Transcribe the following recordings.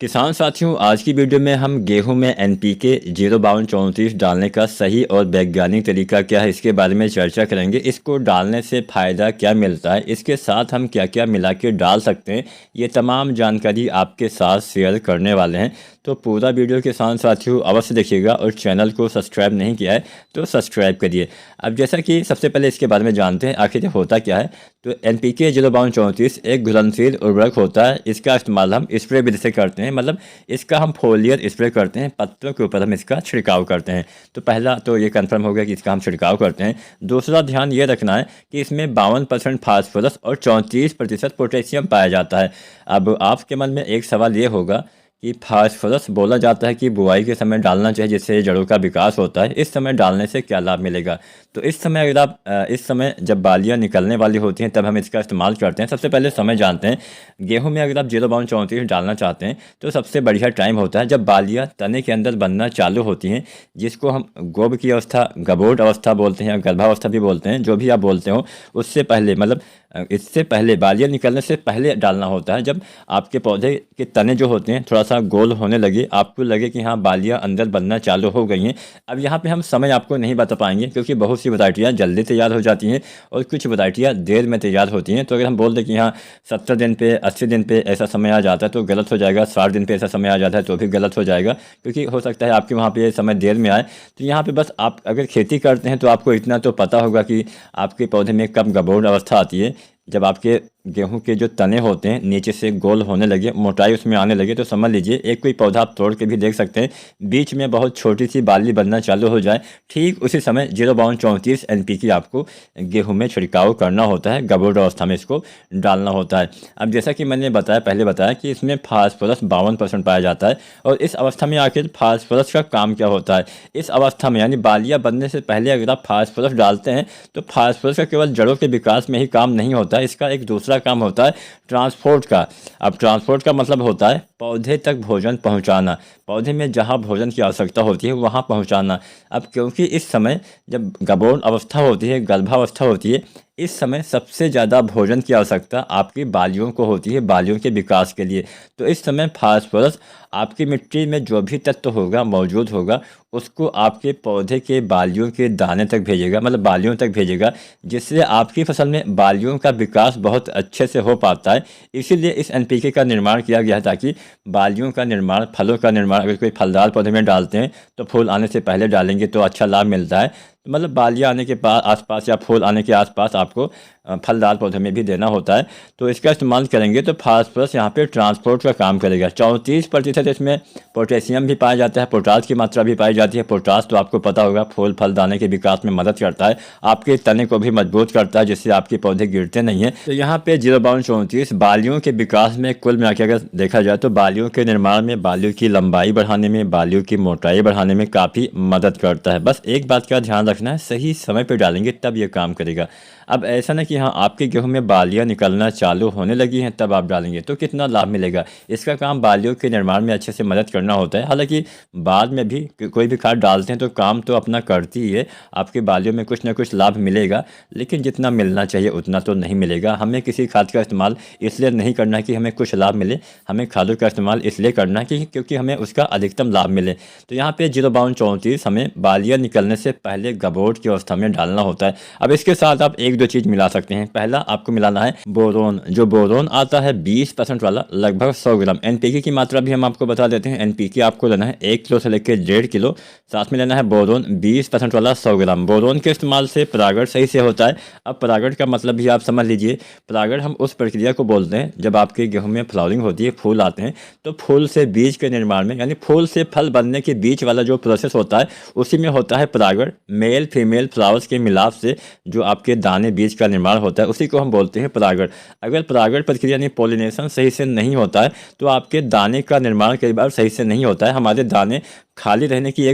किसान साथियों, आज की वीडियो में हम गेहूं में एनपीके 05234 डालने का सही और वैज्ञानिक तरीका क्या है इसके बारे में चर्चा करेंगे। इसको डालने से फ़ायदा क्या मिलता है, इसके साथ हम क्या क्या मिला के डाल सकते हैं, ये तमाम जानकारी आपके साथ शेयर करने वाले हैं। तो पूरा वीडियो किसान साथियों अवश्य देखिएगा और चैनल को सब्सक्राइब नहीं किया है तो सब्सक्राइब करिए। अब जैसा कि सबसे पहले इसके बारे में जानते हैं आखिर ये होता क्या है। तो एनपीके 05234 एक घुलनशील उर्वरक होता है। इसका इस्तेमाल हम स्प्रे विधि से करते हैं, मतलब इसका हम फोलियर स्प्रे करते हैं, पत्तों के ऊपर हम इसका छिड़काव करते हैं। तो पहला तो ये कंफर्म हो गया कि इसका हम छिड़काव करते हैं। दूसरा ध्यान ये रखना है कि इसमें 52% फास्फोरस और 34% पोटेशियम पाया जाता है। अब आपके मन में एक सवाल ये होगा कि फास्फोरस बोला जाता है कि बुआई के समय डालना चाहिए जिससे जड़ों का विकास होता है, इस समय डालने से क्या लाभ मिलेगा। तो इस समय अगर आप इस समय जब बालियाँ निकलने वाली होती हैं तब हम इसका इस्तेमाल करते हैं। सबसे पहले समय जानते हैं। गेहूं में अगर आप 05234 डालना चाहते हैं तो सबसे बढ़िया टाइम होता है जब बालियाँ तने के अंदर बनना चालू होती हैं, जिसको हम गोब की अवस्था, गबोट अवस्था बोलते हैं या गर्भावस्था भी बोलते हैं, जो भी आप बोलते हो। उससे पहले मतलब इससे पहले, बालियाँ निकलने से पहले डालना होता है। जब आपके पौधे के तने जो होते हैं थोड़ा सा गोल होने लगे, आपको लगे कि हाँ बालियाँ अंदर बनना चालू हो गई हैं। अब यहाँ पे हम समय आपको नहीं बता पाएंगे क्योंकि बहुत सी वैरायटियाँ जल्दी तैयार हो जाती हैं और कुछ वैरायटियाँ देर में तैयार होती हैं। तो अगर हम बोल दें कि हाँ 70 दिन पे, 80 दिन पे ऐसा समय आ जाता है तो गलत हो जाएगा। 60 दिन पे ऐसा समय आ जाता है तो भी गलत हो जाएगा, क्योंकि हो सकता है आपके वहाँ पे समय देर में आए। तो यहाँ पे बस आप अगर खेती करते हैं तो आपको इतना तो पता होगा कि आपके पौधे में कब गबोट अवस्था आती है। जब आपके गेहूं के जो तने होते हैं नीचे से गोल होने लगे, मोटाई उसमें आने लगे, तो समझ लीजिए एक कोई पौधा आप तोड़ के भी देख सकते हैं, बीच में बहुत छोटी सी बाली बनना चालू हो जाए। ठीक उसी समय 05234 एनपीके आपको गेहूं में छिड़काव करना होता है, गबोट अवस्था में इसको डालना होता है। अब जैसा कि मैंने पहले बताया कि इसमें फास्फोरस 52% पाया जाता है। और इस अवस्था में आखिर फास्फोरस का काम क्या होता है। इस अवस्था में यानी बालियाँ बनने से पहले अगर आप फास्फोरस डालते हैं तो फास्फोरस का केवल जड़ों के विकास में ही काम नहीं होता, इसका एक दूसरा काम होता है ट्रांसपोर्ट का। अब ट्रांसपोर्ट का मतलब होता है पौधे तक भोजन पहुंचाना, पौधे में जहां भोजन की आवश्यकता होती है वहां पहुंचाना। अब क्योंकि इस समय जब गबोट अवस्था होती है, गर्भावस्था होती है, इस समय सबसे ज़्यादा भोजन की आवश्यकता आपकी बालियों को होती है, बालियों के विकास के लिए। तो इस समय फास्फोरस आपकी मिट्टी में जो भी तत्व होगा, मौजूद होगा, उसको आपके पौधे के बालियों के दाने तक भेजेगा, मतलब बालियों तक भेजेगा, जिससे आपकी फसल में बालियों का विकास बहुत अच्छे से हो पाता है। इसीलिए इस एनपीके का निर्माण किया गया है ताकि बालियों का निर्माण, फलों का निर्माण, अगर कोई फलदार पौधे में डालते हैं तो फूल आने से पहले डालेंगे तो अच्छा लाभ मिलता है। तो मतलब बालियाँ आने के पास आसपास या फूल आने के आसपास आपको फलदार पौधे में भी देना होता है। तो इसका इस्तेमाल करेंगे तो फास्फोरस यहाँ पे ट्रांसपोर्ट का काम करेगा। 34% इसमें पोटेशियम भी पाया जाता है, पोटास की मात्रा भी पाई जाती है। पोटास तो आपको पता होगा फूल फल दाने के विकास में मदद करता है, आपके तने को भी मजबूत करता है, जिससे आपके पौधे गिरते नहीं हैं। तो यहाँ पे 05234 बालियों के विकास में, कुल मिला के अगर देखा जाए तो बालियों के निर्माण में, बालियों की लंबाई बढ़ाने में, बालियों की मोटाई बढ़ाने में काफ़ी मदद करता है। बस एक बात का ध्यान रखना है, सही समय पर डालेंगे तब ये काम करेगा। अब ऐसा ना कि हाँ आपके गेहूं में बालियाँ निकलना चालू होने लगी हैं तब आप डालेंगे तो कितना लाभ मिलेगा। इसका काम बालियों के निर्माण में अच्छे से मदद करना होता है। हालांकि बाद में भी कोई भी खाद डालते हैं तो काम तो अपना करती ही है, आपके बालियों में कुछ ना कुछ लाभ मिलेगा, लेकिन जितना मिलना चाहिए उतना तो नहीं मिलेगा। हमें किसी खाद का इस्तेमाल इसलिए नहीं करना है कि हमें कुछ लाभ मिले, हमें खादों का इस्तेमाल इसलिए करना है कि क्योंकि हमें उसका अधिकतम लाभ मिले। तो यहाँ पे 05234 हमें बालियाँ निकलने से पहले गबोट की अवस्था में डालना होता है। अब इसके साथ आप एक दो चीज़ मिला सकते हैं। पहला आपको मिलाना है बोरोन। जो बोरोन आता है 20% वाला, लगभग 100 ग्राम। एनपीके की मात्रा भी हम आपको बता देते हैं। एनपीके आपको लेना है 1 किलो से लेकर 1.5 किलो, साथ में लेना है बोरोन 20% वाला 100 ग्राम। बोरोन के इस्तेमाल से परागण सही से होता है। अब परागण का मतलब भी आप समझ लीजिए। परागण हम उस प्रक्रिया को बोलते हैं जब आपके गेहूं में फ्लावरिंग होती है, फूल आते हैं, तो फूल से बीज के निर्माण में, यानी फूल से फल बनने के बीच वाला जो प्रोसेस होता है उसी में होता है परागण। मेल फीमेल फ्लावर्स के मिलाप से जो आपके दाने बीज का निर्माण होता है उसी को हम बोलते हैं परागण। अगर परागण प्रक्रिया यानी पॉलिनेशन सही से नहीं होता है तो आपके दाने का निर्माण कई बार सही से नहीं होता है, हमारे दाने खाली रहने की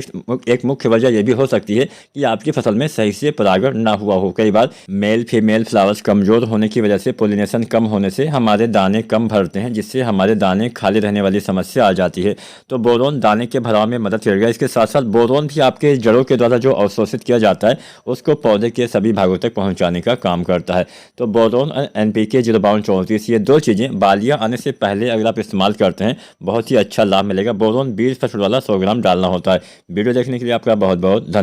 एक मुख्य वजह यह भी हो सकती है कि आपकी फसल में सही से परागण ना हुआ हो। कई बार मेल फीमेल फ्लावर्स कमजोर होने की वजह से, पोलिनेशन कम होने से हमारे दाने कम भरते हैं, जिससे हमारे दाने खाली रहने वाली समस्या आ जाती है। तो बोरोन दाने के भराव में मदद करेगा। इसके साथ साथ बोरोन भी आपके जड़ों के द्वारा जो अवशोषित किया जाता है उसको पौधे के सभी भागों तक पहुंचाने का काम करता है। तो बोरोन और NPK 05234 ये दो चीज़ें बालियां आने से पहले अगर आप इस्तेमाल करते हैं बहुत ही अच्छा लाभ मिलेगा। बोरोन 20 फुट वाला 100 ग्राम डालना होता है। वीडियो देखने के लिए आपका बहुत बहुत धन्यवाद।